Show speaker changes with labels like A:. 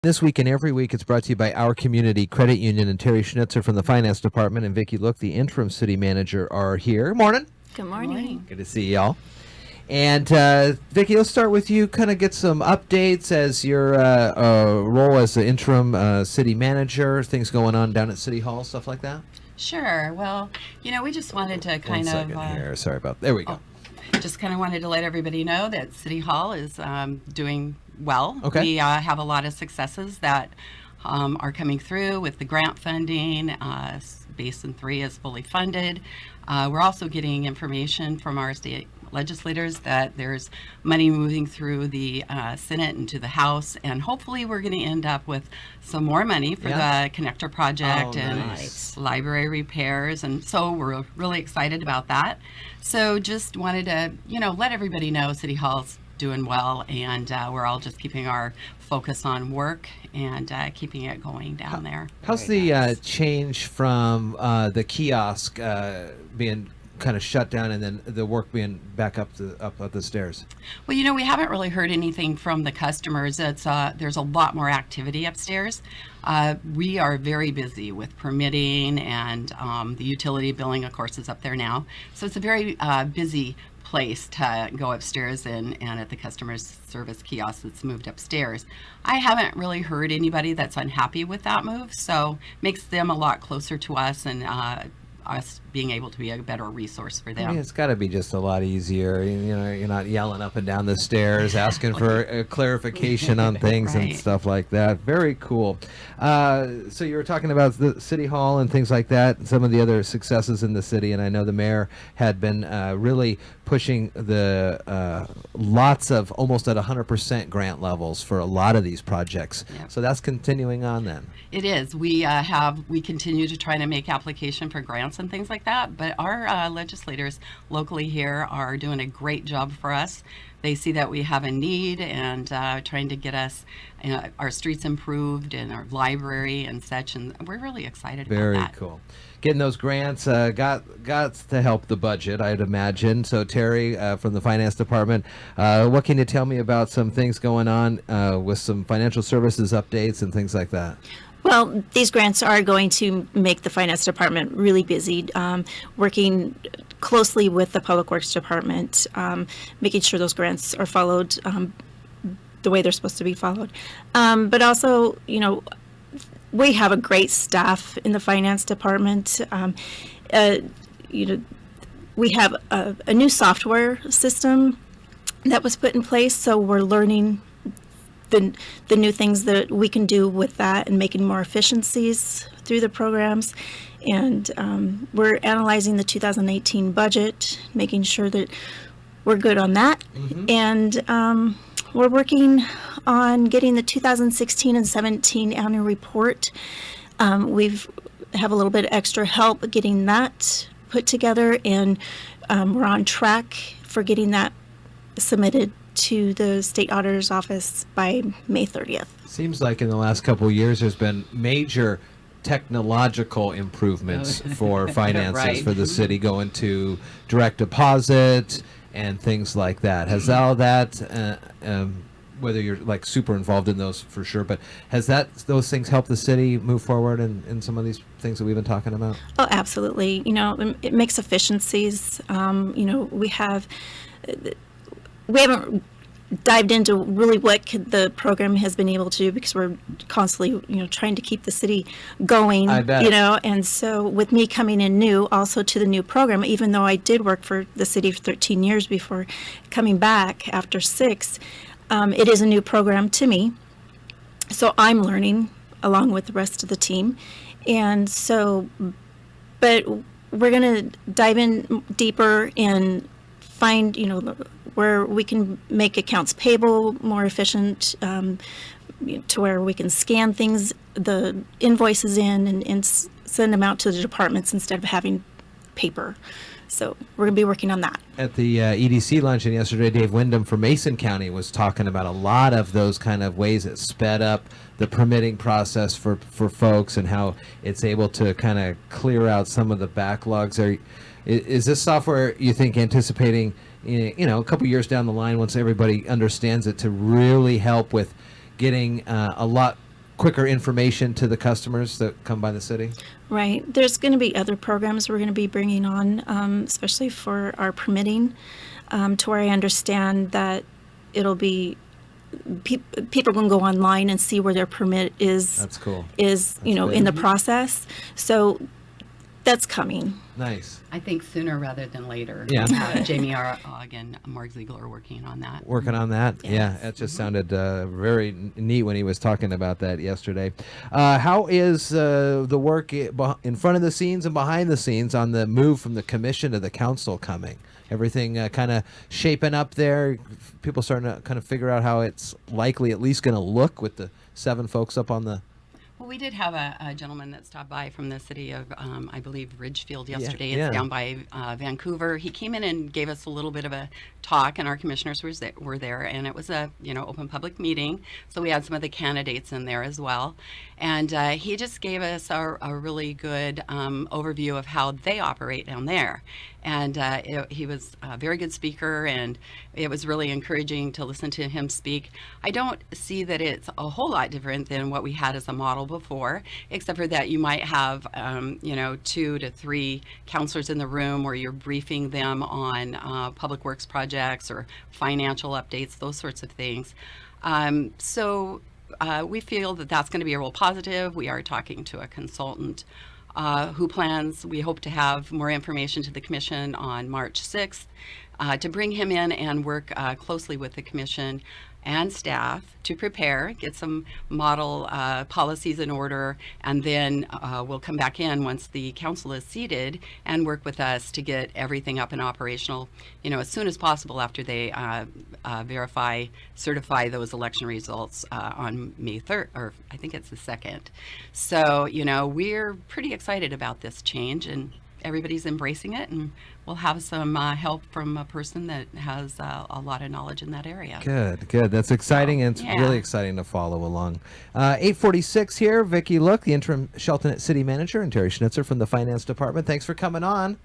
A: This week and every week, it's brought to you by Our Community Credit Union, and Teri Schnitzer from the Finance Department and Vicki Look, the Interim City Manager, are here. Morning.
B: Good morning.
A: Good to see y'all. And Vicki, let's start with you. Kind of get some updates as your role as the Interim City Manager, things going on down at City Hall, stuff like that.
B: Sure. Well, we just wanted to kind
A: One second here. Sorry about that. There we go.
B: Just kind of wanted to let everybody know that City Hall is doing well.
A: Okay.
B: We have a lot of successes that are coming through with the grant funding. Basin 3 is fully funded. We're also getting information from our state legislators that there's money moving through the Senate and to the House, and hopefully we're going to end up with some more money for the connector project and library repairs, and so we're really excited about that. So just wanted to let everybody know City Hall's doing well, and we're all just keeping our focus on work and keeping it going down there.
A: How's the change from the kiosk being kind of shut down and then the work being back up the stairs?
B: Well, we haven't really heard anything from the customers. It's there's a lot more activity upstairs. We are very busy with permitting, and the utility billing, of course, is up there now. So it's a very busy place to go upstairs and at the customer service kiosk that's moved upstairs. I haven't really heard anybody that's unhappy with that move, so makes them a lot closer to us and us being able to be a better resource for them.
A: I mean, it's got to be just a lot easier. You're not yelling up and down the stairs asking for a clarification on things and stuff like that. Very cool. So you were talking about the City Hall and things like that, and some of the other successes in the city, and I know the mayor had been really pushing the lots of almost at 100% grant levels for a lot of these projects. Yep. So that's continuing on then.
B: It is. We continue to try to make application for grants and things like that, but our legislators locally here are doing a great job for us. They see that we have a need and trying to get us our streets improved and our library and such, and we're really excited about that.
A: Very cool. Getting those grants got to help the budget, I'd imagine. So Teri, from the Finance Department, what can you tell me about some things going on with some financial services updates and things like that?
C: Well, these grants are going to make the Finance Department really busy, working closely with the Public Works Department, making sure those grants are followed the way they're supposed to be followed. But also, we have a great staff in the Finance Department. We have a new software system that was put in place, so we're learning the new things that we can do with that and making more efficiencies through the programs. And we're analyzing the 2018 budget, making sure that we're good on that. Mm-hmm. And we're working on getting the 2016 and 17 annual report. We've have a little bit of extra help getting that put together, and we're on track for getting that submitted to the state auditor's office by May 30th.
A: Seems like in the last couple of years there's been major technological improvements for finances for the city, going to direct deposit and things like that. Has all that, whether you're like super involved in those for sure, but has those things helped the city move forward in some of these things that we've been talking about?
C: Oh, absolutely. It makes efficiencies. We haven't dived into really what the program has been able to do, because we're constantly, trying to keep the city going,
A: I bet.
C: And so with me coming in new also to the new program, even though I did work for the city for 13 years before coming back after 6, it is a new program to me. So I'm learning along with the rest of the team. And so, but we're going to dive in deeper and find, where we can make accounts payable more efficient, to where we can scan things, the invoices in, and send them out to the departments instead of having paper. So we're going to be working on that.
A: At the EDC luncheon yesterday, Dave Wyndham from Mason County was talking about a lot of those kind of ways that sped up the permitting process for folks, and how it's able to kind of clear out some of the backlogs. Is this software, you think, anticipating a couple years down the line, once everybody understands it, to really help with getting a lot quicker information to the customers that come by the city?
C: Right. There's going to be other programs we're going to be bringing on, especially for our permitting, to where I understand that it'll be people can go online and see where their permit is.
A: That's cool.
C: Is
A: That's
C: in
A: big.
C: the process. So that's coming.
A: Nice.
B: I think sooner rather than later.
A: Yeah.
B: Jamie Ogg and Mark Ziegler are working on that.
A: Working on that?
C: Yes.
A: Yeah, it just sounded very neat when he was talking about that yesterday. How is the work in front of the scenes and behind the scenes on the move from the commission to the council coming? Everything kind of shaping up there? People starting to kind of figure out how it's likely at least going to look with the 7 folks up on the...
B: Well, we did have a gentleman that stopped by from the city of, I believe, Ridgefield yesterday.
A: yeah.
B: It's down by Vancouver. He came in and gave us a little bit of a talk, and our commissioners were there, and it was a open public meeting. So we had some of the candidates in there as well, and he just gave us a really good overview of how they operate down there. And he was a very good speaker, and it was really encouraging to listen to him speak. I don't see that it's a whole lot different than what we had as a model before, except for that you might have, 2 to 3 counselors in the room where you're briefing them on public works projects or financial updates, those sorts of things. So we feel that that's going to be a real positive. We are talking to a consultant we hope to have more information to the commission on March 6th to bring him in and work closely with the commission and staff to prepare, get some model policies in order, and then we'll come back in once the council is seated and work with us to get everything up and operational, as soon as possible after they certify those election results on May 3rd, or I think it's the 2nd. So, we're pretty excited about this change, and everybody's embracing it, and we'll have some help from a person that has a lot of knowledge in that area.
A: Good. That's exciting, and it's really exciting to follow along. 8:46 here. Vicki Look, the interim Shelton City Manager, and Teri Schnitzer from the Finance Department. Thanks for coming on.